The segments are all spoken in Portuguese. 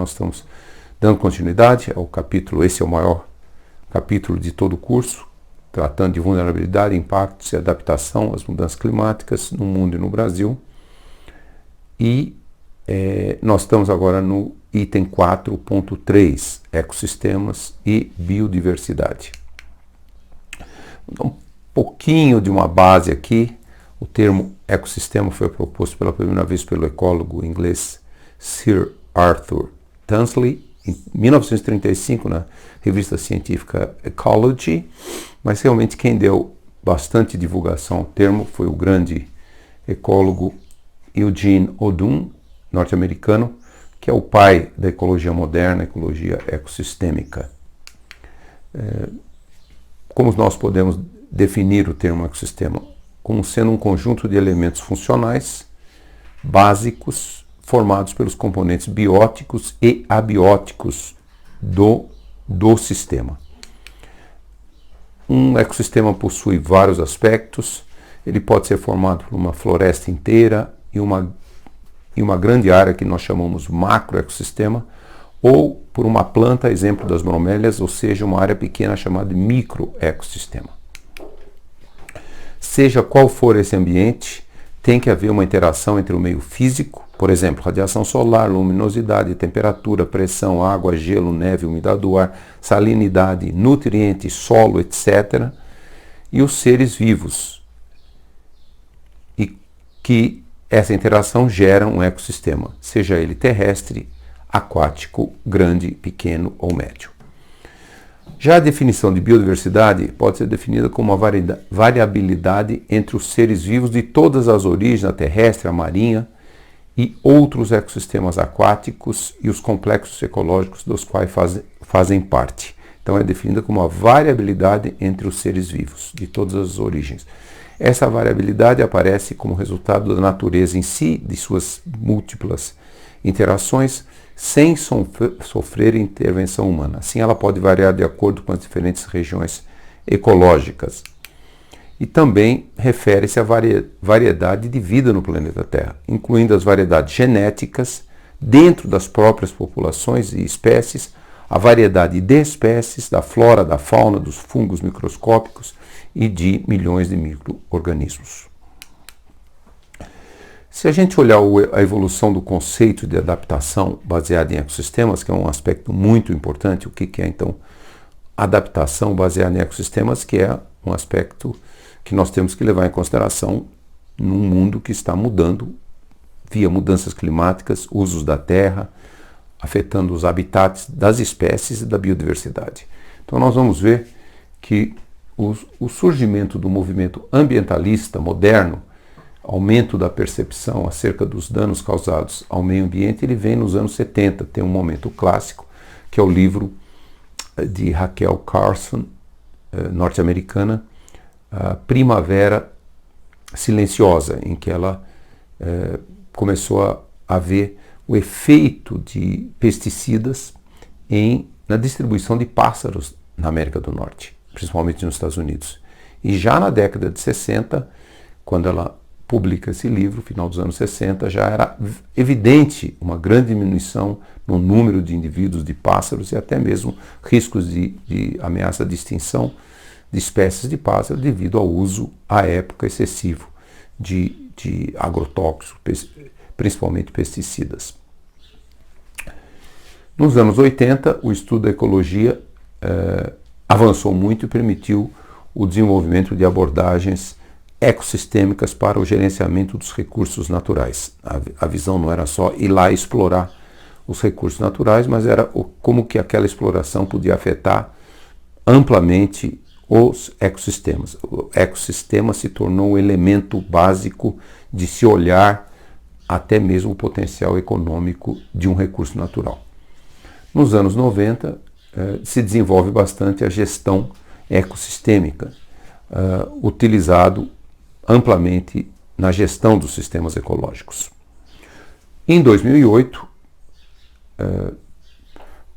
nós estamos dando continuidade ao capítulo. Esse é o maior capítulo de todo o curso, tratando de vulnerabilidade, impactos e adaptação às mudanças climáticas no mundo e no Brasil. E nós estamos agora no item 4.3, ecossistemas e biodiversidade. Um pouquinho de uma base aqui. O termo ecossistema foi proposto pela primeira vez pelo ecólogo inglês Sir Arthur Tansley, em 1935, na revista científica Ecology, mas realmente quem deu bastante divulgação ao termo foi o grande ecólogo Eugene Odum, norte-americano, que é o pai da ecologia moderna, ecologia ecossistêmica. Como nós podemos definir o termo ecossistema? Como sendo um conjunto de elementos funcionais básicos formados pelos componentes bióticos e abióticos do sistema. Um ecossistema possui vários aspectos. Ele pode ser formado por uma floresta inteira e uma grande área que nós chamamos macroecossistema, ou por uma planta, exemplo das bromélias, ou seja, uma área pequena chamada de microecossistema. Seja qual for esse ambiente, tem que haver uma interação entre o meio físico, por exemplo, radiação solar, luminosidade, temperatura, pressão, água, gelo, neve, umidade do ar, salinidade, nutrientes, solo, etc., e os seres vivos, e que essa interação gera um ecossistema, seja ele terrestre, aquático, grande, pequeno ou médio. Já a definição de biodiversidade pode ser definida como uma variabilidade entre os seres vivos de todas as origens, a terrestre, a marinha e outros ecossistemas aquáticos e os complexos ecológicos dos quais fazem parte. Então é definida como uma variabilidade entre os seres vivos de todas as origens. Essa variabilidade aparece como resultado da natureza em si, de suas múltiplas interações, sem sofrer intervenção humana. Assim, ela pode variar de acordo com as diferentes regiões ecológicas. E também refere-se à variedade de vida no planeta Terra, incluindo as variedades genéticas dentro das próprias populações e espécies, a variedade de espécies, da flora, da fauna, dos fungos microscópicos e de milhões de micro-organismos. Se a gente olhar a evolução do conceito de adaptação baseada em ecossistemas, que é um aspecto muito importante, o que é então adaptação baseada em ecossistemas, que é um aspecto que nós temos que levar em consideração num mundo que está mudando via mudanças climáticas, usos da terra, afetando os habitats das espécies e da biodiversidade. Então nós vamos ver que o surgimento do movimento ambientalista moderno, aumento da percepção acerca dos danos causados ao meio ambiente, ele vem nos anos 70. Tem um momento clássico, que é o livro de Rachel Carson, norte-americana, Primavera Silenciosa, em que ela começou a ver o efeito de pesticidas na distribuição de pássaros na América do Norte, principalmente nos Estados Unidos. E já na década de 60, quando ela publica esse livro, final dos anos 60, já era evidente uma grande diminuição no número de indivíduos de pássaros e até mesmo riscos de ameaça de extinção de espécies de pássaros devido ao uso, à época, excessivo de agrotóxicos, principalmente pesticidas. Nos anos 80, o estudo da ecologia avançou muito e permitiu o desenvolvimento de abordagens ecossistêmicas para o gerenciamento dos recursos naturais. A visão não era só ir lá explorar os recursos naturais, mas era como que aquela exploração podia afetar amplamente os ecossistemas. O ecossistema se tornou um elemento básico de se olhar até mesmo o potencial econômico de um recurso natural. Nos anos 90, se desenvolve bastante a gestão ecossistêmica, utilizado amplamente na gestão dos sistemas ecológicos. Em 2008,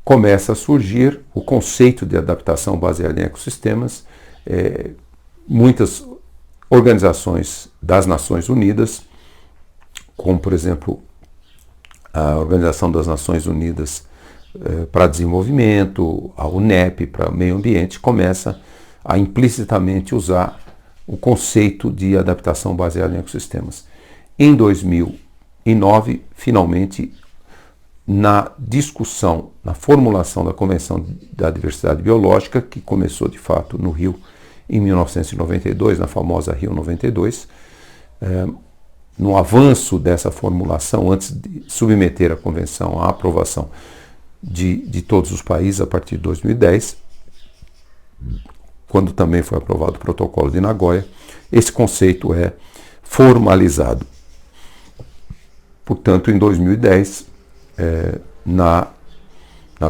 começa a surgir o conceito de adaptação baseada em ecossistemas. Muitas organizações das Nações Unidas, como por exemplo a Organização das Nações Unidas para Desenvolvimento, a UNEP para Meio Ambiente, começa a implicitamente usar o conceito de adaptação baseada em ecossistemas. Em 2009, finalmente, na discussão, na formulação da Convenção da Diversidade Biológica, que começou de fato no Rio em 1992, na famosa Rio 92, no avanço dessa formulação, antes de submeter a Convenção à aprovação de todos os países a partir de 2010, quando também foi aprovado o Protocolo de Nagoya, esse conceito é formalizado. Portanto, em 2010, na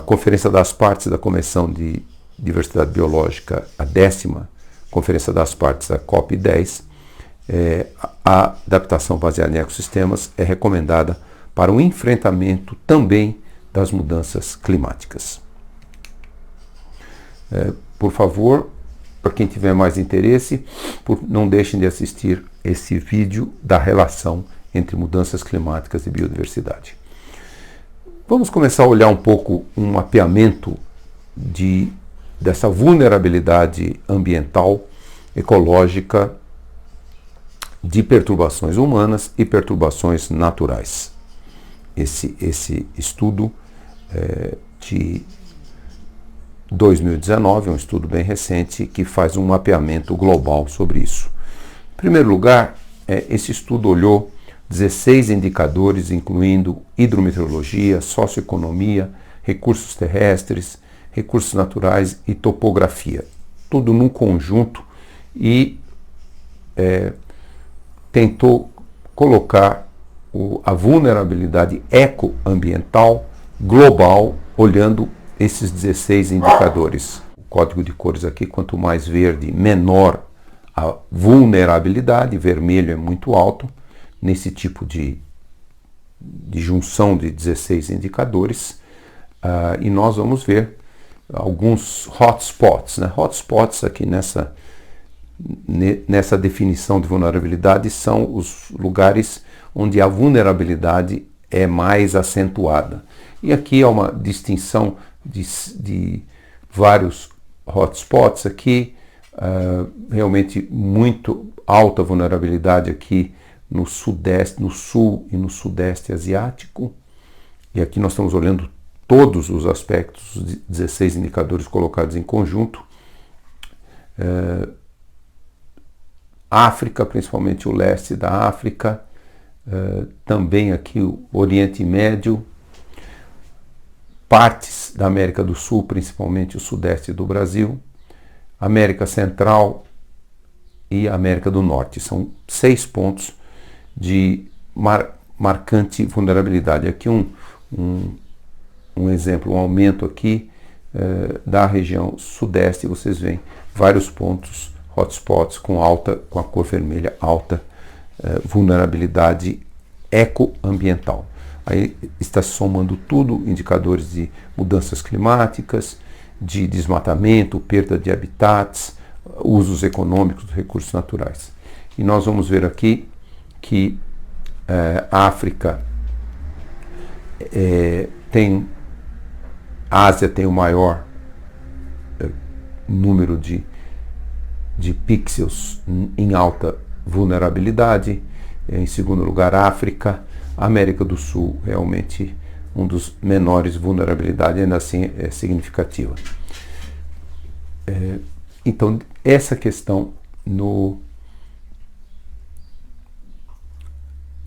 Conferência das Partes da Convenção de Diversidade Biológica, a 10ª Conferência das Partes, a COP10, a adaptação baseada em ecossistemas é recomendada para o enfrentamento também das mudanças climáticas. Por favor, para quem tiver mais interesse, não deixem de assistir esse vídeo da relação entre mudanças climáticas e biodiversidade. Vamos começar a olhar um pouco um mapeamento dessa vulnerabilidade ambiental, ecológica, de perturbações humanas e perturbações naturais. Esse estudo de 2019, um estudo bem recente, que faz um mapeamento global sobre isso. Em primeiro lugar, esse estudo olhou 16 indicadores, incluindo hidrometeorologia, socioeconomia, recursos terrestres, recursos naturais e topografia. Tudo num conjunto e tentou colocar a vulnerabilidade ecoambiental global, olhando esses 16 indicadores. O código de cores aqui, quanto mais verde, menor a vulnerabilidade, vermelho é muito alto, nesse tipo de junção de 16 indicadores, e nós vamos ver alguns hotspots. Hotspots aqui nessa definição de vulnerabilidade são os lugares onde a vulnerabilidade é mais acentuada. E aqui há uma distinção de vários hotspots aqui, realmente muito alta vulnerabilidade aqui no sudeste, no sul e no sudeste asiático. E aqui nós estamos olhando todos os aspectos, 16 indicadores colocados em conjunto. África, principalmente o leste da África, também aqui o Oriente Médio, partes da América do Sul, principalmente o sudeste do Brasil, América Central e América do Norte. São 6 pontos de marcante vulnerabilidade. Aqui um exemplo, um aumento aqui da região sudeste, vocês veem vários pontos, hotspots com a cor vermelha, alta vulnerabilidade ecoambiental. Aí está se somando tudo, indicadores de mudanças climáticas, de desmatamento, perda de habitats, usos econômicos dos recursos naturais. E nós vamos ver aqui que a África a Ásia tem o maior número de pixels em alta vulnerabilidade. Em segundo lugar, a África. A América do Sul, realmente um dos menores vulnerabilidade, ainda assim é significativa. Então, essa questão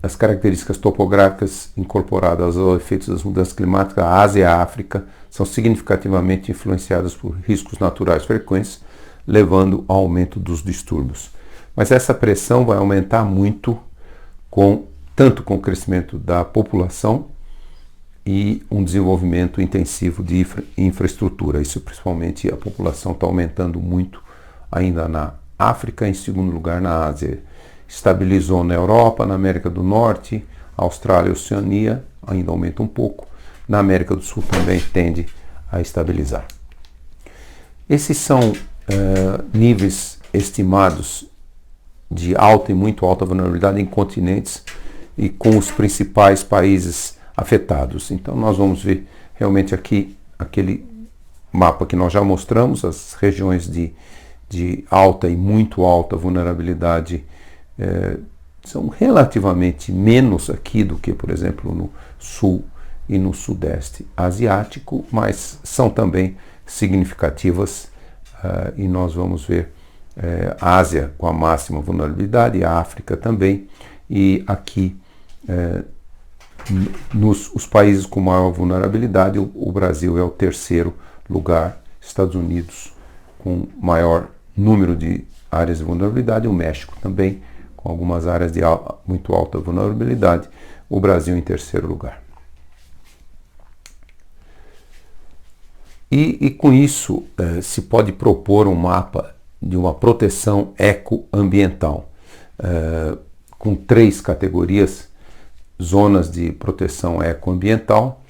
as características topográficas incorporadas aos efeitos das mudanças climáticas, a Ásia e a África são significativamente influenciadas por riscos naturais frequentes, levando ao aumento dos distúrbios. Mas essa pressão vai aumentar muito tanto com o crescimento da população e um desenvolvimento intensivo de infraestrutura. Isso principalmente a população está aumentando muito ainda na África, em segundo lugar na Ásia. Estabilizou na Europa, na América do Norte, Austrália e Oceania, ainda aumenta um pouco. Na América do Sul também tende a estabilizar. Esses são níveis estimados de alta e muito alta vulnerabilidade em continentes e com os principais países afetados. Então nós vamos ver realmente aqui aquele mapa que nós já mostramos, as regiões de alta e muito alta vulnerabilidade são relativamente menos aqui do que, por exemplo, no sul e no sudeste asiático, mas são também significativas e nós vamos ver a Ásia com a máxima vulnerabilidade, a África também, e aqui os países com maior vulnerabilidade, o Brasil é o terceiro lugar, Estados Unidos com maior número de áreas de vulnerabilidade, o México também com algumas áreas de muito alta vulnerabilidade, o Brasil em terceiro lugar. E com isso se pode propor um mapa de uma proteção ecoambiental, com 3 categorias: zonas de proteção ecoambiental,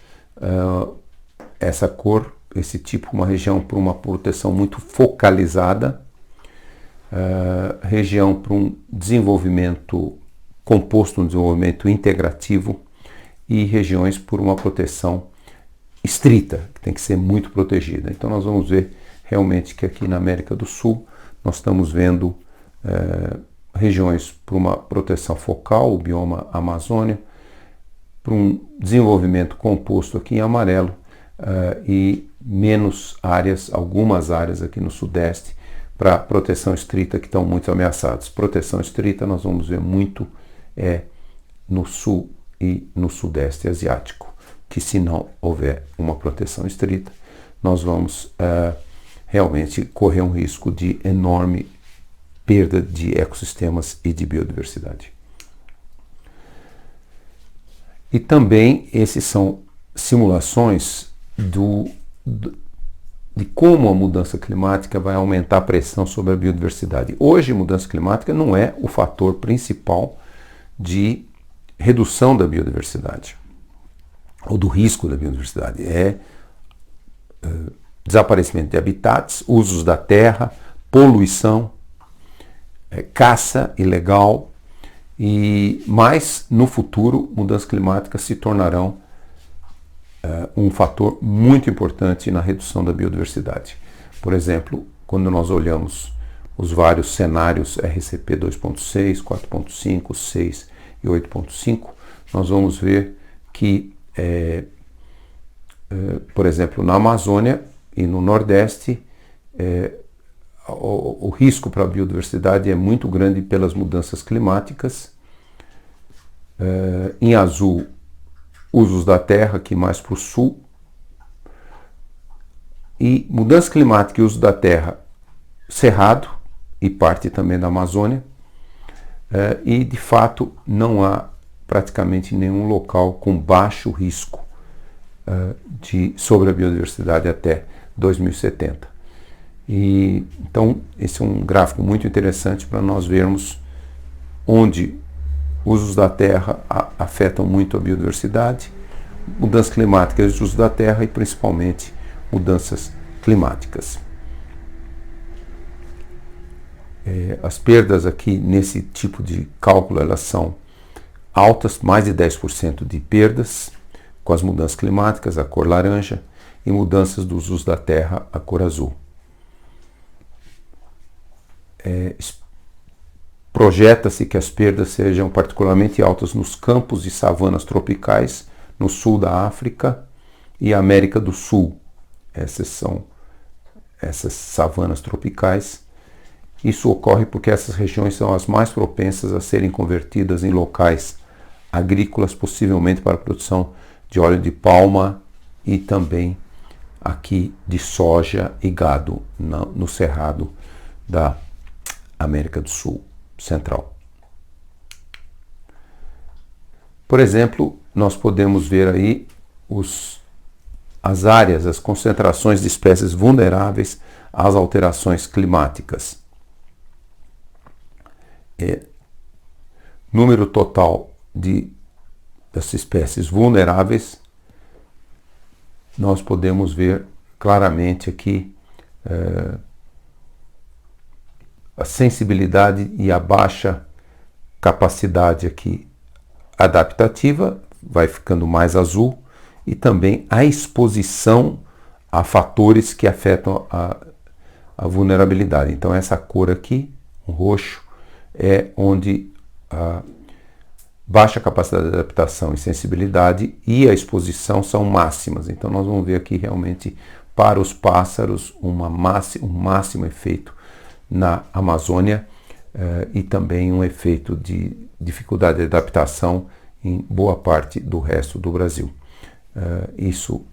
essa cor, esse tipo, uma região para uma proteção muito focalizada, região para um desenvolvimento composto, um desenvolvimento integrativo, e regiões por uma proteção estrita, que tem que ser muito protegida. Então nós vamos ver realmente que aqui na América do Sul nós estamos vendo regiões para uma proteção focal, o bioma Amazônia, para um desenvolvimento composto aqui em amarelo, e menos áreas, algumas áreas aqui no sudeste, para proteção estrita, que estão muito ameaçados. Proteção estrita nós vamos ver muito no sul e no sudeste asiático, que se não houver uma proteção estrita, nós vamos realmente correr um risco de enorme perda de ecossistemas e de biodiversidade. E também esses são simulações de como a mudança climática vai aumentar a pressão sobre a biodiversidade. Hoje, mudança climática não é o fator principal de redução da biodiversidade, ou do risco da biodiversidade. Desaparecimento de habitats, usos da terra, poluição, caça ilegal, mas no futuro mudanças climáticas se tornarão um fator muito importante na redução da biodiversidade. Por exemplo, quando nós olhamos os vários cenários RCP 2.6, 4.5, 6 e 8.5, nós vamos ver que, por exemplo, na Amazônia e no Nordeste, o risco para a biodiversidade é muito grande pelas mudanças climáticas. Em azul, usos da terra, aqui mais para o sul. E mudança climática e uso da terra, Cerrado e parte também da Amazônia. E, de fato, não há praticamente nenhum local com baixo risco sobre a biodiversidade até 2070. Então, esse é um gráfico muito interessante para nós vermos onde usos da terra afetam muito a biodiversidade, mudanças climáticas e uso da terra e principalmente mudanças climáticas. As perdas aqui nesse tipo de cálculo elas são altas, mais de 10% de perdas com as mudanças climáticas, a cor laranja, e mudanças dos usos da terra, a cor azul. Projeta-se que as perdas sejam particularmente altas nos campos e savanas tropicais, no sul da África e América do Sul. Essas são essas savanas tropicais. Isso ocorre porque essas regiões são as mais propensas a serem convertidas em locais agrícolas, possivelmente para a produção de óleo de palma e também aqui de soja e gado no Cerrado da América do Sul Central. Por exemplo, nós podemos ver aí as áreas, as concentrações de espécies vulneráveis às alterações climáticas. Número total das espécies vulneráveis, nós podemos ver claramente aqui a sensibilidade e a baixa capacidade aqui adaptativa vai ficando mais azul, e também a exposição a fatores que afetam a vulnerabilidade. Então essa cor aqui, o roxo, é onde a baixa capacidade de adaptação e sensibilidade e a exposição são máximas. Então nós vamos ver aqui realmente para os pássaros um máximo efeito na Amazônia e também um efeito de dificuldade de adaptação em boa parte do resto do Brasil. Isso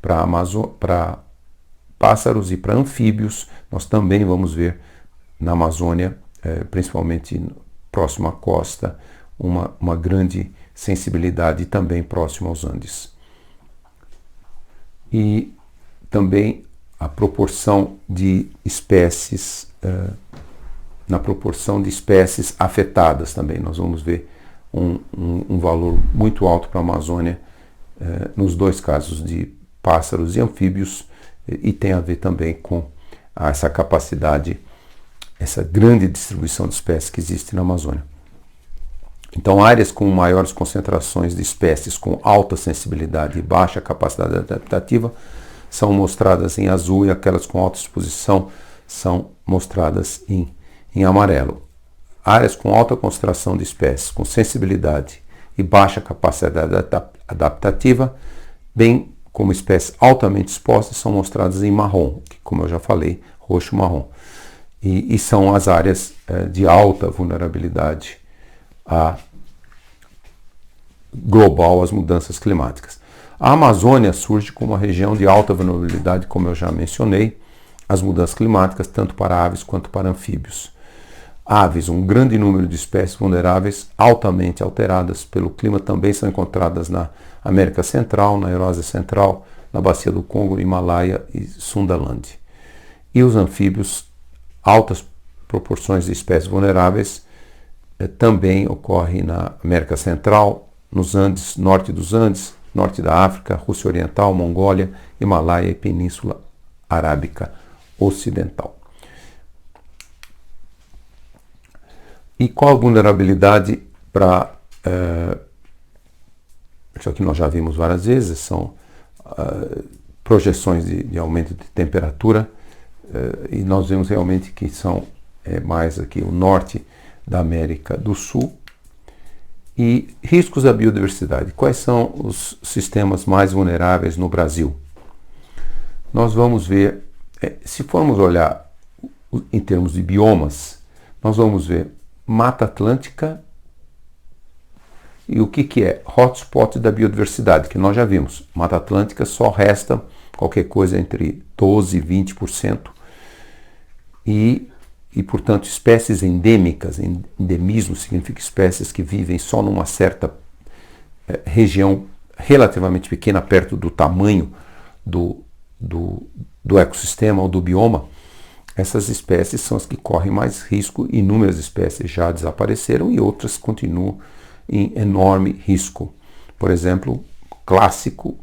para pássaros e para anfíbios, nós também vamos ver na Amazônia, principalmente próximo à costa, uma grande sensibilidade também próximo aos Andes. E também a proporção de espécies, na proporção de espécies afetadas também. Nós vamos ver um valor muito alto para a Amazônia nos dois casos de pássaros e anfíbios, e tem a ver também com essa capacidade, essa grande distribuição de espécies que existe na Amazônia. Então, áreas com maiores concentrações de espécies com alta sensibilidade e baixa capacidade adaptativa são mostradas em azul, e aquelas com alta exposição são mostradas em amarelo. Áreas com alta concentração de espécies com sensibilidade e baixa capacidade adaptativa, bem como espécies altamente expostas, são mostradas em marrom, que, como eu já falei, roxo-marrom. E são as áreas de alta vulnerabilidade global às mudanças climáticas. A Amazônia surge como uma região de alta vulnerabilidade, como eu já mencionei, às mudanças climáticas, tanto para aves quanto para anfíbios. Aves, um grande número de espécies vulneráveis altamente alteradas pelo clima também são encontradas na América Central, na Eurásia Central, na Bacia do Congo, Himalaia e Sundaland. E os anfíbios, altas proporções de espécies vulneráveis, também ocorrem na América Central, nos Andes, norte dos Andes, norte da África, Rússia Oriental, Mongólia, Himalaia e Península Arábica Ocidental. E qual a vulnerabilidade para... isso aqui nós já vimos várias vezes, são projeções de aumento de temperatura, e nós vemos realmente que são mais aqui o norte da América do Sul. E riscos à biodiversidade. Quais são os sistemas mais vulneráveis no Brasil? Nós vamos ver, se formos olhar em termos de biomas, nós vamos ver Mata Atlântica e o que é hotspot da biodiversidade, que nós já vimos. Mata Atlântica só resta qualquer coisa entre 12% e 20%, e, portanto, espécies endêmicas, endemismo significa espécies que vivem só numa certa região relativamente pequena, perto do tamanho do ecossistema ou do bioma. Essas espécies são as que correm mais risco, inúmeras espécies já desapareceram e outras continuam em enorme risco. Por exemplo, clássico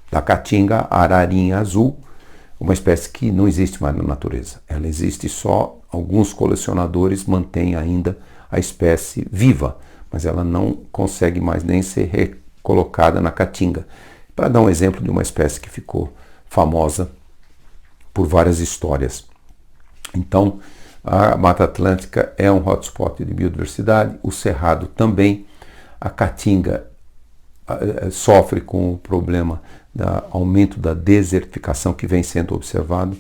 da caatinga, a ararinha azul, uma espécie que não existe mais na natureza. Ela existe só, alguns colecionadores mantêm ainda a espécie viva, mas ela não consegue mais nem ser recolocada na caatinga. Para dar um exemplo de uma espécie que ficou famosa por várias histórias. Então, a Mata Atlântica é um hotspot de biodiversidade, o Cerrado também. A caatinga sofre com o problema do aumento da desertificação que vem sendo observado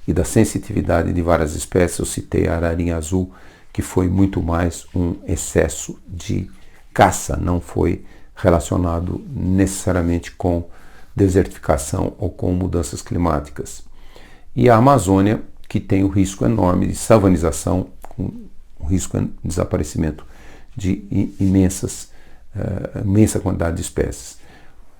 e da sensitividade de várias espécies. Eu citei a ararinha azul, que foi muito mais um excesso de caça, não foi relacionado necessariamente com desertificação ou com mudanças climáticas. E a Amazônia, que tem o risco enorme de savanização, com o risco de desaparecimento de imensa quantidade de espécies.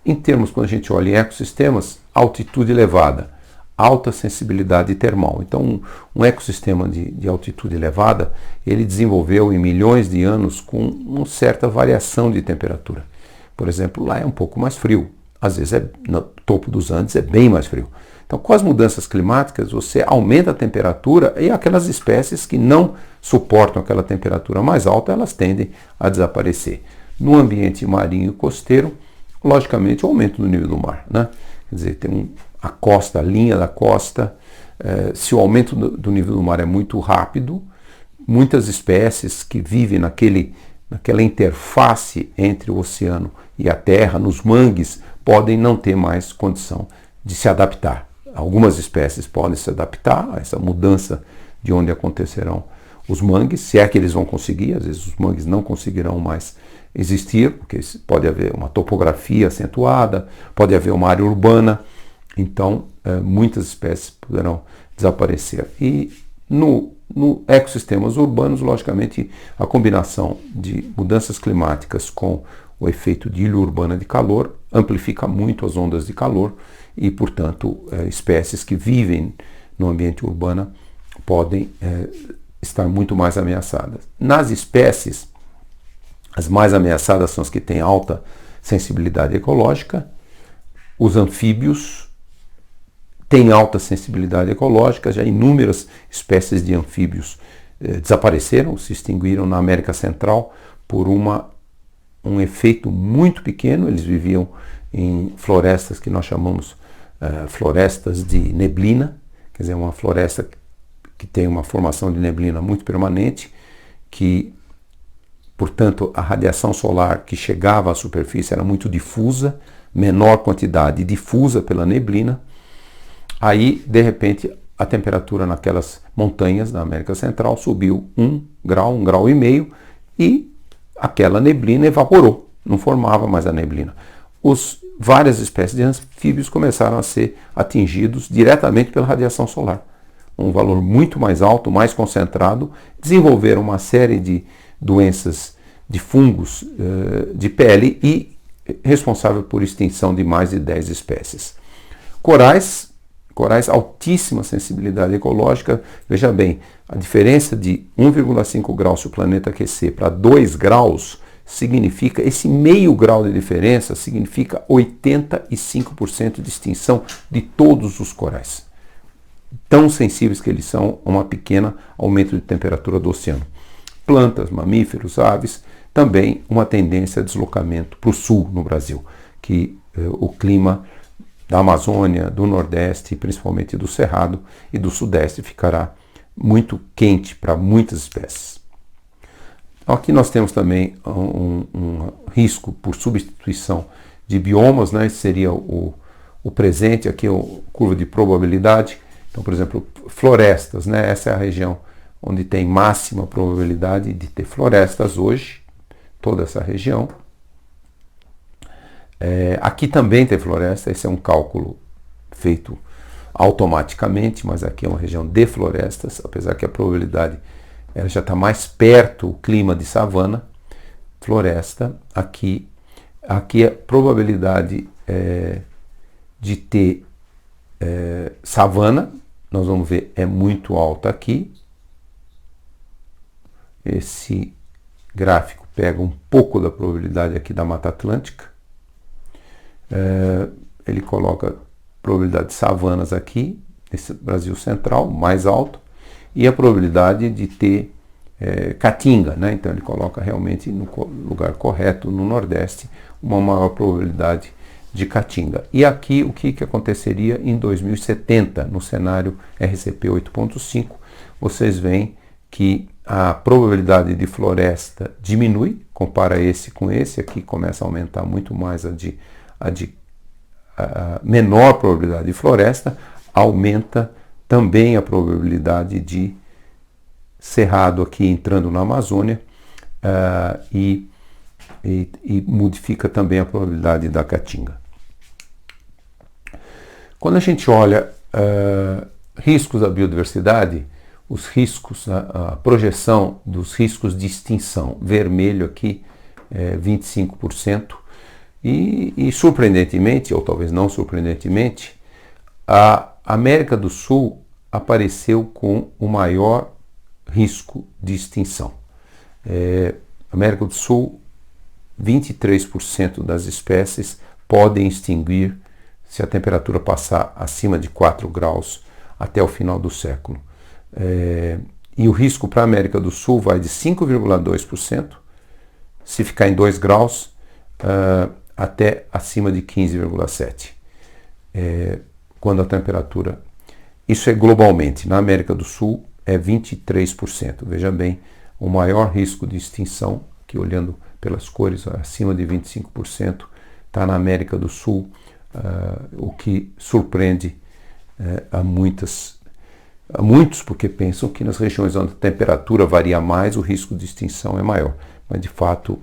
Em termos, quando a gente olha em ecossistemas, altitude elevada, alta sensibilidade termal. Então, um ecossistema de altitude elevada, ele desenvolveu em milhões de anos com uma certa variação de temperatura. Por exemplo, lá é um pouco mais frio. Às vezes, no topo dos Andes, é bem mais frio. Então, com as mudanças climáticas, você aumenta a temperatura e aquelas espécies que não suportam aquela temperatura mais alta, elas tendem a desaparecer. No ambiente marinho e costeiro, logicamente, o aumento do nível do mar, né? Quer dizer, tem a costa, a linha da costa, se o aumento do nível do mar é muito rápido, muitas espécies que vivem naquela interface entre o oceano e a terra, nos mangues, podem não ter mais condição de se adaptar. Algumas espécies podem se adaptar a essa mudança de onde acontecerão os mangues, se é que eles vão conseguir. Às vezes os mangues não conseguirão mais existir, porque pode haver uma topografia acentuada, pode haver uma área urbana, então muitas espécies poderão desaparecer. E no ecossistemas urbanos, logicamente, a combinação de mudanças climáticas com o efeito de ilha urbana de calor amplifica muito as ondas de calor e, portanto, espécies que vivem no ambiente urbano podem estar muito mais ameaçadas. Nas espécies, as mais ameaçadas são as que têm alta sensibilidade ecológica. Os anfíbios têm alta sensibilidade ecológica, já inúmeras espécies de anfíbios desapareceram, se extinguiram na América Central por um efeito muito pequeno. Eles viviam em florestas que nós chamamos florestas de neblina, quer dizer, uma floresta que tem uma formação de neblina muito permanente, que, portanto, a radiação solar que chegava à superfície era muito difusa, menor quantidade difusa pela neblina. Aí, de repente, a temperatura naquelas montanhas da América Central subiu 1 grau e meio, e aquela neblina evaporou, não formava mais a neblina. Várias espécies de anfíbios começaram a ser atingidos diretamente pela radiação solar. Um valor muito mais alto, mais concentrado, desenvolveram uma série de doenças de fungos de pele e responsável por extinção de mais de 10 espécies. Corais, altíssima sensibilidade ecológica. Veja bem, a diferença de 1,5 graus se o planeta aquecer para 2 graus significa, esse meio grau de diferença significa 85% de extinção de todos os corais. Tão sensíveis que eles são a uma pequena aumento de temperatura do oceano. Plantas, mamíferos, aves, também uma tendência a deslocamento para o sul no Brasil, que o clima da Amazônia, do Nordeste, principalmente do Cerrado e do Sudeste, ficará muito quente para muitas espécies. Aqui nós temos também um risco por substituição de biomas, né? Esse seria o presente, aqui é a curva de probabilidade. Então, por exemplo, florestas, né? Essa é a região onde tem máxima probabilidade de ter florestas hoje, toda essa região. Aqui também tem floresta, esse é um cálculo feito automaticamente, mas aqui é uma região de florestas, apesar que a probabilidade ela já está mais perto, o clima de savana, floresta. Aqui a probabilidade de ter savana, nós vamos ver, é muito alta aqui. Esse gráfico pega um pouco da probabilidade aqui da Mata Atlântica. Ele coloca probabilidade de savanas aqui, nesse Brasil Central, mais alto, e a probabilidade de ter caatinga, né? Então ele coloca realmente no lugar correto, no Nordeste, uma maior probabilidade de caatinga. E aqui o que aconteceria em 2070, no cenário RCP 8.5, vocês veem que a probabilidade de floresta diminui, compara esse com esse, aqui começa a aumentar muito mais a menor probabilidade de floresta, aumenta também a probabilidade de cerrado aqui entrando na Amazônia e modifica também a probabilidade da caatinga. Quando a gente olha riscos da biodiversidade, os riscos, a projeção dos riscos de extinção, vermelho aqui, 25%, e surpreendentemente, ou talvez não surpreendentemente, a América do Sul apareceu com o maior risco de extinção. América do Sul, 23% das espécies podem extinguir se a temperatura passar acima de 4 graus até o final do século. E o risco para a América do Sul vai de 5,2%, se ficar em 2 graus, até acima de 15,7, quando a temperatura... Isso é globalmente. Na América do Sul é 23%. Veja bem, o maior risco de extinção, que olhando pelas cores, acima de 25%, está na América do Sul, o que surpreende a muitos, porque pensam que nas regiões onde a temperatura varia mais, o risco de extinção é maior. Mas, de fato,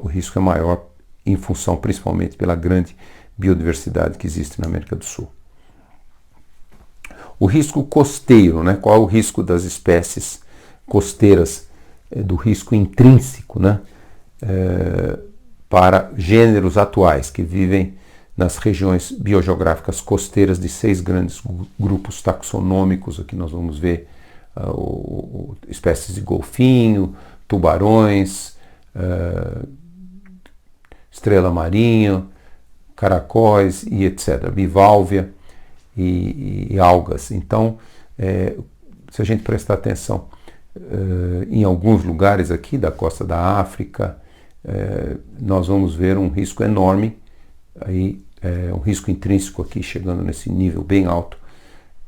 o risco é maior em função, principalmente, pela grande biodiversidade que existe na América do Sul. O risco costeiro, né? Qual é o risco das espécies costeiras, do risco intrínseco, né? Para gêneros atuais que vivem nas regiões biogeográficas costeiras de 6 grandes grupos taxonômicos. Aqui nós vamos ver espécies de golfinho, tubarões, estrela marinha, caracóis e etc., bivalvia e algas. Então, se a gente prestar atenção em alguns lugares aqui da costa da África, nós vamos ver um risco enorme, aí, um risco intrínseco aqui chegando nesse nível bem alto,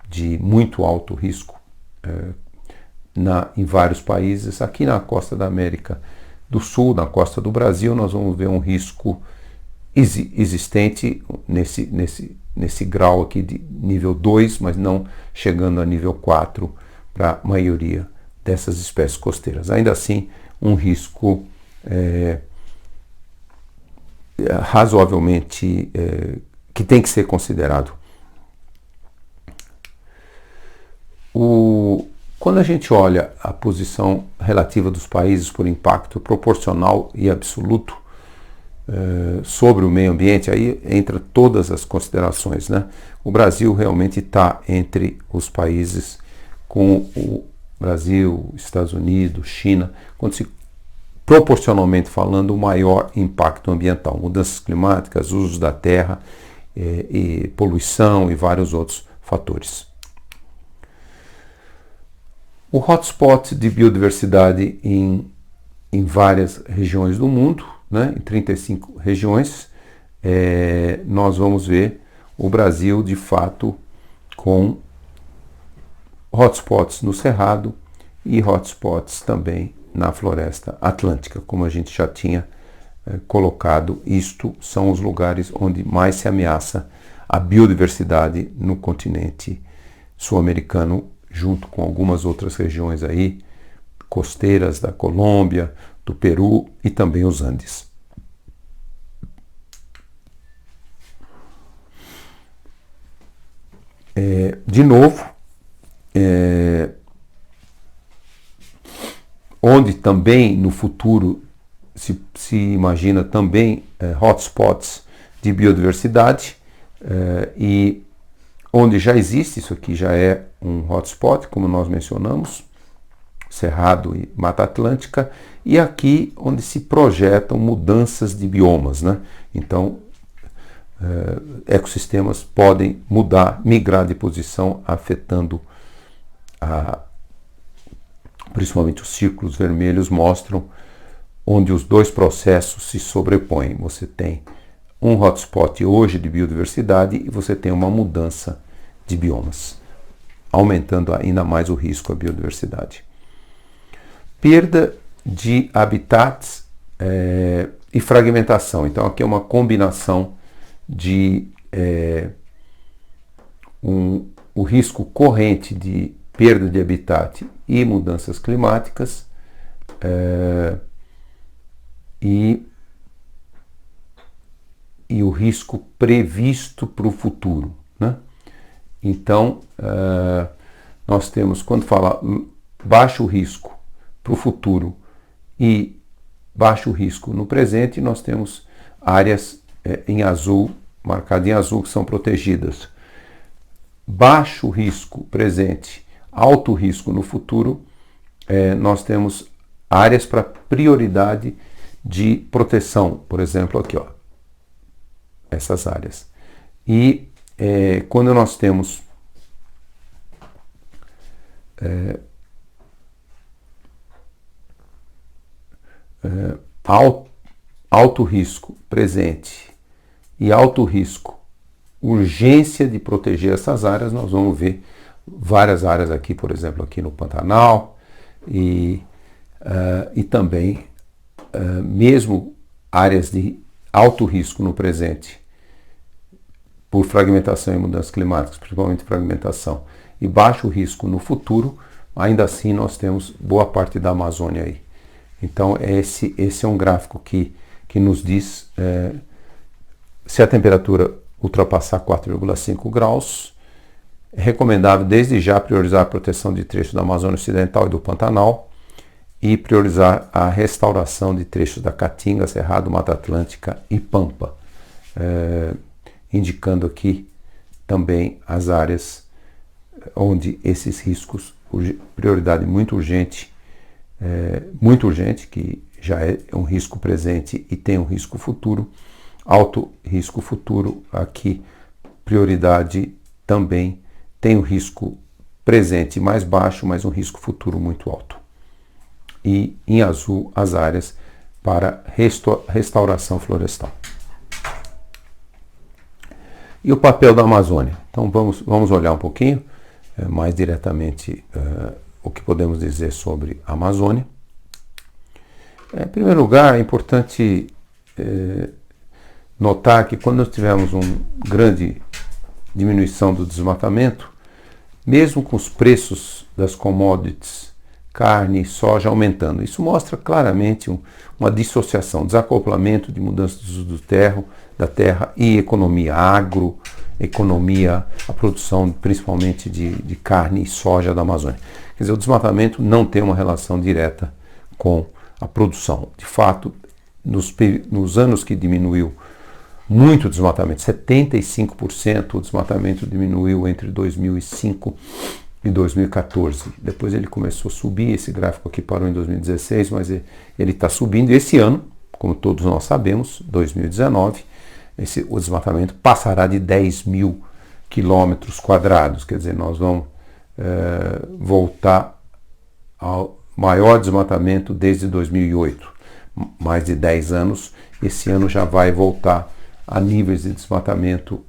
de muito alto risco em vários países. Aqui na costa da América do Sul, na costa do Brasil, nós vamos ver um risco existente nesse grau aqui de nível 2, mas não chegando a nível 4 para a maioria dessas espécies costeiras. Ainda assim, um risco razoavelmente que tem que ser considerado. Quando a gente olha a posição relativa dos países por impacto proporcional e absoluto sobre o meio ambiente, aí entra todas as considerações, né? O Brasil realmente está entre os países, com o Brasil, Estados Unidos, China, quando se proporcionalmente falando, o maior impacto ambiental, mudanças climáticas, usos da terra, e poluição e vários outros fatores. O hotspot de biodiversidade em várias regiões do mundo, né, em 35 regiões, nós vamos ver o Brasil, de fato, com hotspots no Cerrado e hotspots também na Floresta Atlântica, como a gente já tinha colocado. Isto são os lugares onde mais se ameaça a biodiversidade no continente sul-americano, junto com algumas outras regiões aí, costeiras da Colômbia, do Peru e também os Andes. De novo, onde também no futuro se imagina também hotspots de biodiversidade, e onde já existe, isso aqui já é um hotspot, como nós mencionamos, Cerrado e Mata Atlântica, e aqui onde se projetam mudanças de biomas, né? Então, ecossistemas podem migrar de posição, afetando principalmente os círculos vermelhos mostram onde os dois processos se sobrepõem. Você tem um hotspot hoje de biodiversidade e você tem uma mudança de biomas, aumentando ainda mais o risco à biodiversidade. Perda de habitats e fragmentação. Então aqui é uma combinação de o risco corrente de perda de habitat e mudanças climáticas, e o risco previsto para o futuro, né? Então, nós temos, quando fala baixo risco para o futuro e baixo risco no presente, nós temos áreas em azul, marcadas em azul, que são protegidas. Baixo risco presente, alto risco no futuro, nós temos áreas para prioridade de proteção, por exemplo, aqui, ó, essas áreas. E quando nós temos alto risco presente e alto risco, urgência de proteger essas áreas, nós vamos ver várias áreas aqui, por exemplo, aqui no Pantanal e também mesmo áreas de alto risco no presente, por fragmentação e mudanças climáticas, principalmente fragmentação, e baixo risco no futuro, ainda assim nós temos boa parte da Amazônia aí. Então esse é um gráfico que nos diz se a temperatura ultrapassar 4,5 graus, é recomendável desde já priorizar a proteção de trechos da Amazônia Ocidental e do Pantanal e priorizar a restauração de trechos da Caatinga, Cerrado, Mata Atlântica e Pampa, indicando aqui também as áreas onde esses riscos, prioridade muito urgente, que já é um risco presente e tem um risco futuro, alto risco futuro, aqui prioridade também tem um risco presente mais baixo, mas um risco futuro muito alto. E em azul as áreas para restauração florestal. E o papel da Amazônia? Então vamos olhar um pouquinho mais diretamente o que podemos dizer sobre a Amazônia. Em primeiro lugar, é importante notar que quando nós tivemos uma grande diminuição do desmatamento, mesmo com os preços das commodities, carne e soja aumentando, isso mostra claramente uma dissociação, desacoplamento de mudanças do uso da terra e economia, agroeconomia, a produção principalmente de carne e soja da Amazônia. Quer dizer, o desmatamento não tem uma relação direta com a produção. De fato, nos anos que diminuiu muito o desmatamento, 75% o desmatamento diminuiu entre 2005 e 2014. Depois ele começou a subir, esse gráfico aqui parou em 2016, mas ele está subindo. E esse ano, como todos nós sabemos, 2019, o desmatamento passará de 10 mil quilômetros quadrados. Quer dizer, nós vamos voltar ao maior desmatamento desde 2008. Mais de 10 anos, esse ano já vai voltar a níveis de desmatamento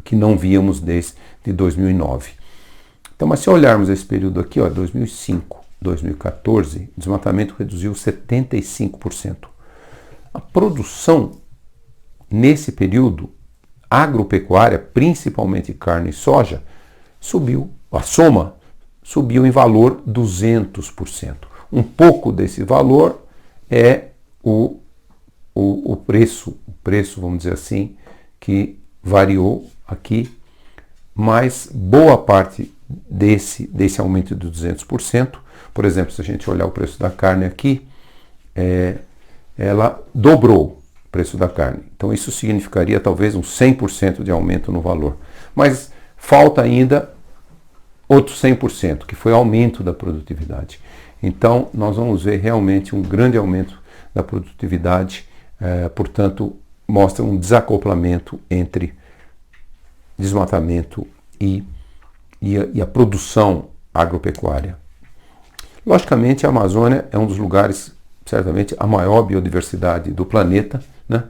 que não víamos desde 2009. Então, mas se olharmos esse período aqui, 2005, 2014, o desmatamento reduziu 75%. A produção nesse período, agropecuária, principalmente carne e soja, subiu, a soma subiu em valor 200%. Um pouco desse valor é o preço, vamos dizer assim, que variou aqui, mas boa parte desse aumento de 200%, por exemplo, se a gente olhar o preço da carne aqui, ela dobrou o preço da carne. Então isso significaria talvez um 100% de aumento no valor. Mas falta ainda outro 100%, que foi aumento da produtividade. Então nós vamos ver realmente um grande aumento da produtividade, portanto mostra um desacoplamento entre desmatamento e a produção agropecuária. Logicamente, a Amazônia é um dos lugares, certamente, a maior biodiversidade do planeta, né?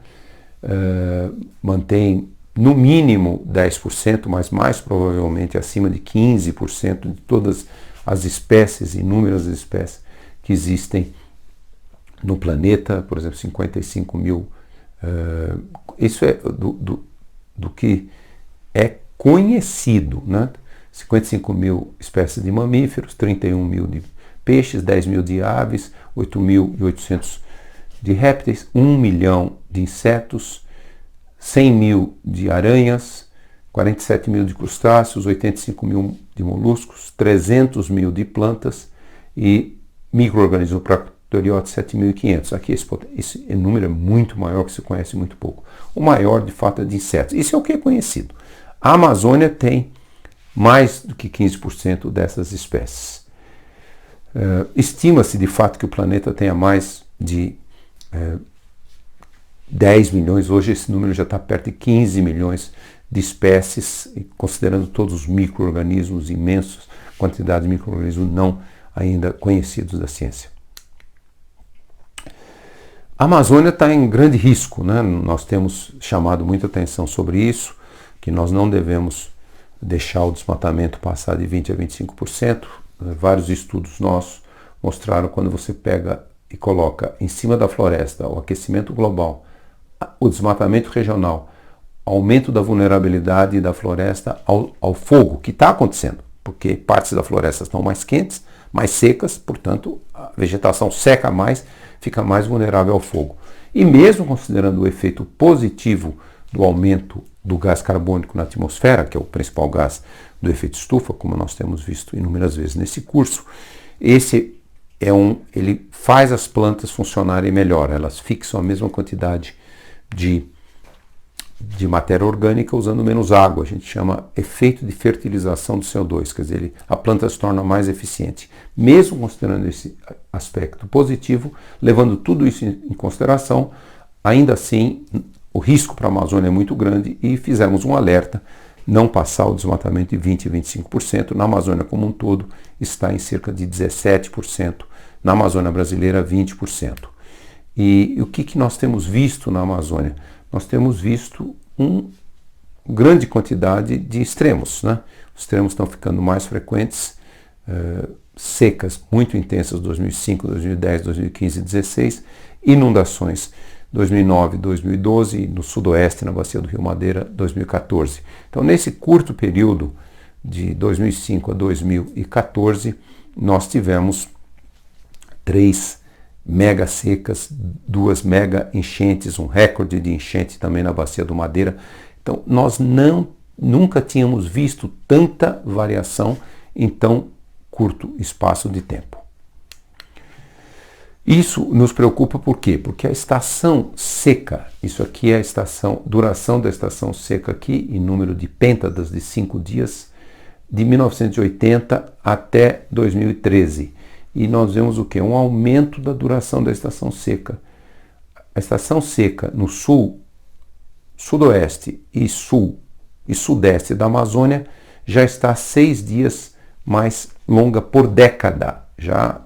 Mantém no mínimo 10%, mas mais provavelmente acima de 15% de todas as espécies, inúmeras espécies que existem no planeta, por exemplo, 55 mil. Isso é do que é conhecido, né? 55 mil espécies de mamíferos, 31 mil de peixes, 10 mil de aves, 8.800 de répteis, 1 milhão de insetos, 100 mil de aranhas, 47 mil de crustáceos, 85 mil de moluscos, 300 mil de plantas e micro-organismos procariotes 7.500. Aqui esse número é muito maior, que se conhece muito pouco. O maior, de fato, é de insetos. Isso é o que é conhecido. A Amazônia tem mais do que 15% dessas espécies. Estima-se, de fato, que o planeta tenha mais de 10 milhões, hoje esse número já está perto de 15 milhões de espécies, considerando todos os micro-organismos, imensas quantidades de micro-organismos não ainda conhecidos da ciência. A Amazônia está em grande risco, né? Nós temos chamado muita atenção sobre isso, que nós não devemos deixar o desmatamento passar de 20% a 25%. Vários estudos nossos mostraram quando você pega e coloca em cima da floresta o aquecimento global, o desmatamento regional, aumento da vulnerabilidade da floresta ao fogo, que está acontecendo, porque partes da floresta estão mais quentes, mais secas, portanto a vegetação seca mais, fica mais vulnerável ao fogo. E mesmo considerando o efeito positivo do aumento do gás carbônico na atmosfera, que é o principal gás do efeito estufa, como nós temos visto inúmeras vezes nesse curso, ele faz as plantas funcionarem melhor, elas fixam a mesma quantidade de matéria orgânica usando menos água. A gente chama efeito de fertilização do CO2, quer dizer, a planta se torna mais eficiente. Mesmo considerando esse aspecto positivo, levando tudo isso em consideração, ainda assim o risco para a Amazônia é muito grande e fizemos um alerta, não passar o desmatamento de 20% a 25%. Na Amazônia como um todo está em cerca de 17%, na Amazônia brasileira 20%. E o que nós temos visto na Amazônia? Nós temos visto uma grande quantidade de extremos, né? Os extremos estão ficando mais frequentes, secas muito intensas 2005, 2010, 2015 e 2016, inundações 2009, 2012 e no sudoeste, na bacia do Rio Madeira, 2014. Então, nesse curto período de 2005 a 2014, nós tivemos 3 mega secas, 2 mega enchentes, um recorde de enchente também na bacia do Madeira. Então, nós nunca tínhamos visto tanta variação em tão curto espaço de tempo. Isso nos preocupa por quê? Porque a estação seca, isso aqui é a duração da estação seca aqui, em número de pêntadas de 5 dias, de 1980 até 2013. E nós vemos o quê? Um aumento da duração da estação seca. A estação seca no sul, sudoeste e sul e sudeste da Amazônia já está 6 dias mais longa por década. Já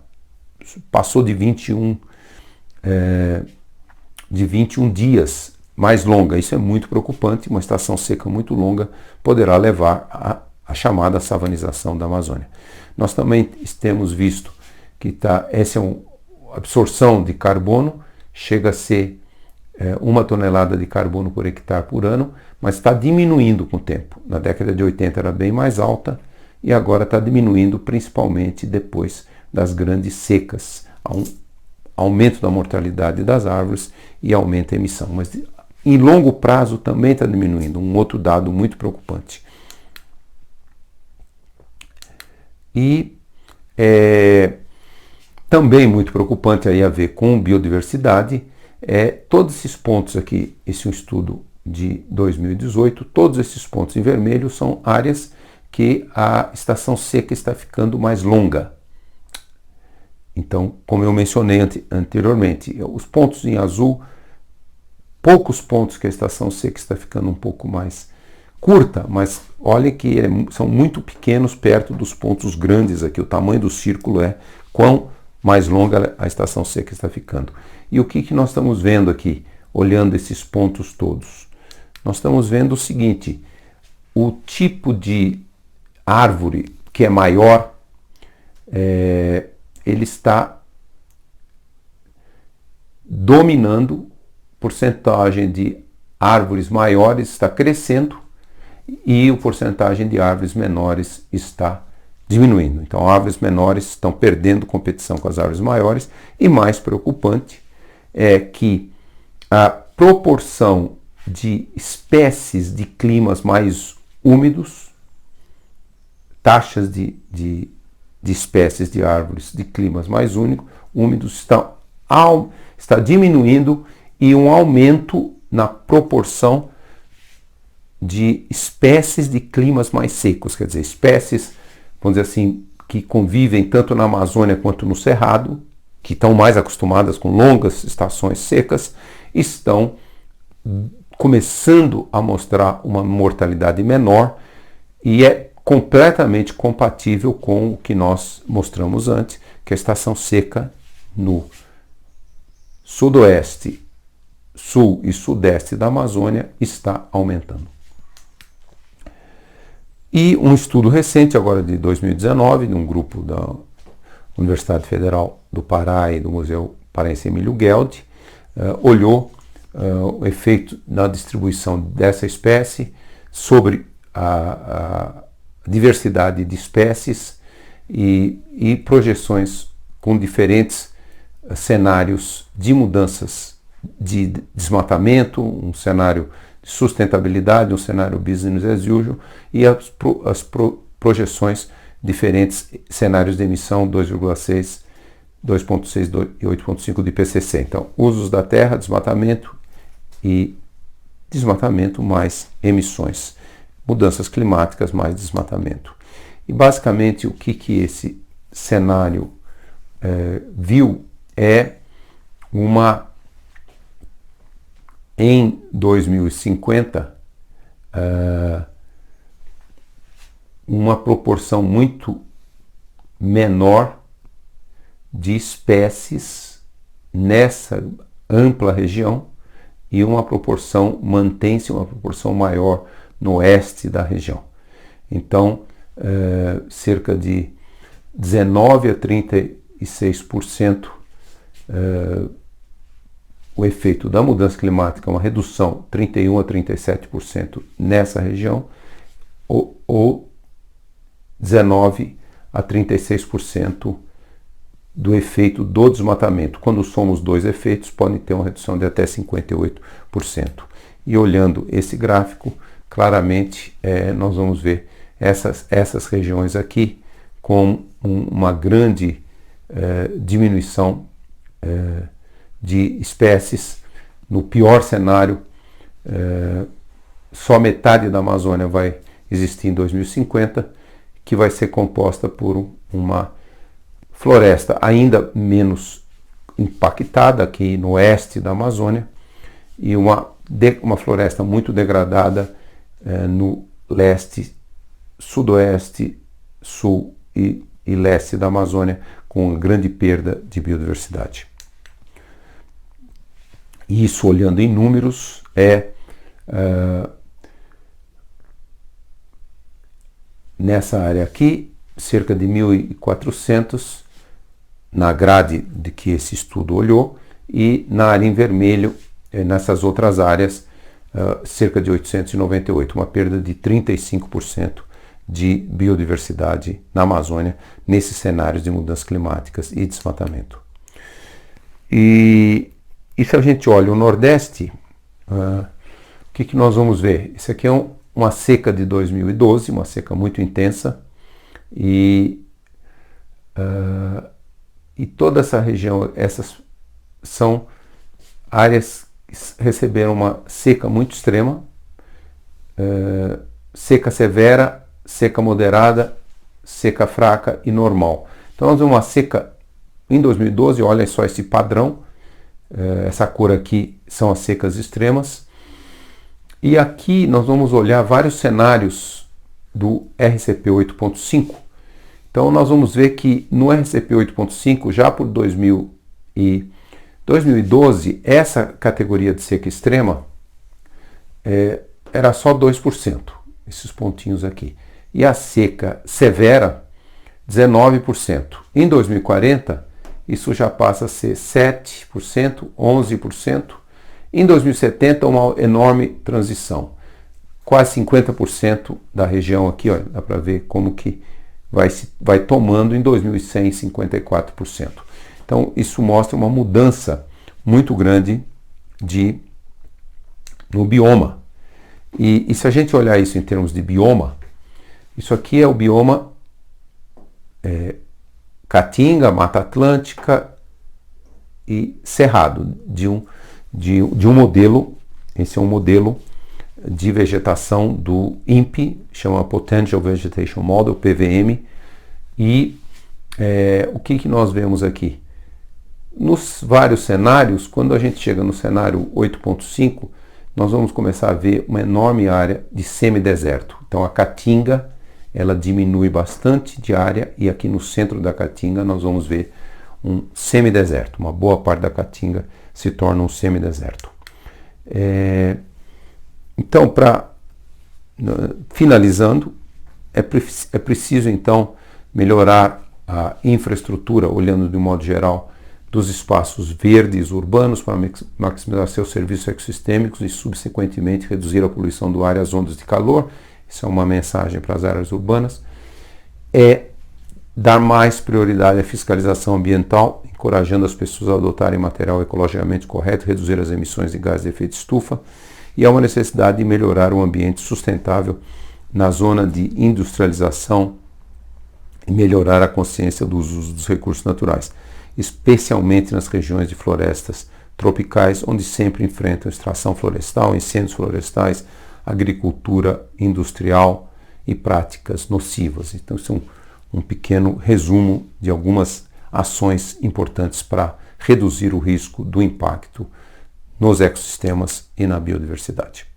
passou de 21 dias mais longa. Isso é muito preocupante. Uma estação seca muito longa poderá levar à chamada savanização da Amazônia. Nós também temos visto que essa é absorção de carbono, chega a ser 1 tonelada de carbono por hectare por ano, mas está diminuindo com o tempo. Na década de 80 era bem mais alta e agora está diminuindo principalmente depois das grandes secas. Há um aumento da mortalidade das árvores e aumenta a emissão. Mas em longo prazo também está diminuindo, um outro dado muito preocupante. E também muito preocupante aí a ver com biodiversidade, todos esses pontos aqui, esse é um estudo de 2018, todos esses pontos em vermelho são áreas que a estação seca está ficando mais longa. Então, como eu mencionei anteriormente, os pontos em azul, poucos pontos que a estação seca está ficando um pouco mais curta, mas olha que são muito pequenos perto dos pontos grandes aqui. O tamanho do círculo é quão mais longa a estação seca está ficando. E o que nós estamos vendo aqui, olhando esses pontos todos? Nós estamos vendo o seguinte: o tipo de árvore que é maior, ele está dominando, porcentagem de árvores maiores está crescendo e a porcentagem de árvores menores está diminuindo. Então, árvores menores estão perdendo competição com as árvores maiores e, mais preocupante, é que a proporção de espécies de climas mais úmidos, taxas de espécies de árvores de climas mais úmidos está diminuindo e um aumento na proporção de espécies de climas mais secos, quer dizer, espécies, vamos dizer assim, que convivem tanto na Amazônia quanto no Cerrado, que estão mais acostumadas com longas estações secas, estão começando a mostrar uma mortalidade menor e é completamente compatível com o que nós mostramos antes, que a estação seca no sudoeste, sul e sudeste da Amazônia está aumentando. E um estudo recente, agora de 2019, de um grupo da Universidade Federal do Pará e do Museu Paraense Emílio Gueldi, olhou o efeito na distribuição dessa espécie sobre a diversidade de espécies e projeções com diferentes cenários de mudanças de desmatamento, um cenário de sustentabilidade, um cenário business as usual e as projeções diferentes cenários de emissão 2,6, 2,6 e 8,5 de IPCC. Então, usos da terra, desmatamento e desmatamento mais emissões. Mudanças climáticas mais desmatamento. E basicamente o que esse cenário viu é em 2050 uma proporção muito menor de espécies nessa ampla região e mantém-se uma proporção maior no oeste da região. Então, cerca de 19 a 36% o efeito da mudança climática, uma redução 31 a 37% nessa região, ou 19 a 36% do efeito do desmatamento. Quando somos dois efeitos, pode ter uma redução de até 58%. E olhando esse gráfico, claramente nós vamos ver essas regiões aqui com uma grande diminuição de espécies. No pior cenário, só metade da Amazônia vai existir em 2050, que vai ser composta por uma floresta ainda menos impactada aqui no oeste da Amazônia e uma floresta muito degradada no leste, sudoeste, sul e leste da Amazônia, com uma grande perda de biodiversidade. E isso, olhando em números, nessa área aqui, cerca de 1.400 na grade de que esse estudo olhou, e na área em vermelho, nessas outras áreas, cerca de 898, uma perda de 35% de biodiversidade na Amazônia, nesses cenários de mudanças climáticas e desmatamento. E se a gente olha o Nordeste, o que nós vamos ver? Isso aqui é uma seca de 2012, uma seca muito intensa, e toda essa região, essas são áreas que receberam uma seca muito extrema, seca severa, seca moderada, seca fraca e normal. Então nós vemos uma seca em 2012, olha só esse padrão, essa cor aqui são as secas extremas, e aqui nós vamos olhar vários cenários do RCP 8.5. Então nós vamos ver que no RCP 8.5, já por 2012, essa categoria de seca extrema era só 2%, esses pontinhos aqui. E a seca severa, 19%. Em 2040, isso já passa a ser 7%, 11%. Em 2070, uma enorme transição. Quase 50% da região aqui, ó, dá para ver como que vai tomando. Em 2100, 54%. Então, isso mostra uma mudança muito grande no bioma. E se a gente olhar isso em termos de bioma, isso aqui é o bioma Caatinga, Mata Atlântica e Cerrado, de um modelo. Esse é um modelo de vegetação do INPE, chama Potential Vegetation Model, PVM, e o que nós vemos aqui? Nos vários cenários, quando a gente chega no cenário 8.5, nós vamos começar a ver uma enorme área de semideserto. Então a Caatinga, ela diminui bastante de área, e aqui no centro da Caatinga nós vamos ver um semideserto. Uma boa parte da Caatinga se torna um semideserto. Então, finalizando, é preciso então melhorar a infraestrutura, olhando de um modo geral, dos espaços verdes urbanos para maximizar seus serviços ecossistêmicos e, subsequentemente, reduzir a poluição do ar e as ondas de calor. Isso é uma mensagem para as áreas urbanas. É dar mais prioridade à fiscalização ambiental, encorajando as pessoas a adotarem material ecologicamente correto, reduzir as emissões de gases de efeito estufa. E há uma necessidade de melhorar o ambiente sustentável na zona de industrialização e melhorar a consciência do uso dos recursos naturais, especialmente nas regiões de florestas tropicais, onde sempre enfrentam extração florestal, incêndios florestais, agricultura industrial e práticas nocivas. Então, isso é um pequeno resumo de algumas ações importantes para reduzir o risco do impacto nos ecossistemas e na biodiversidade.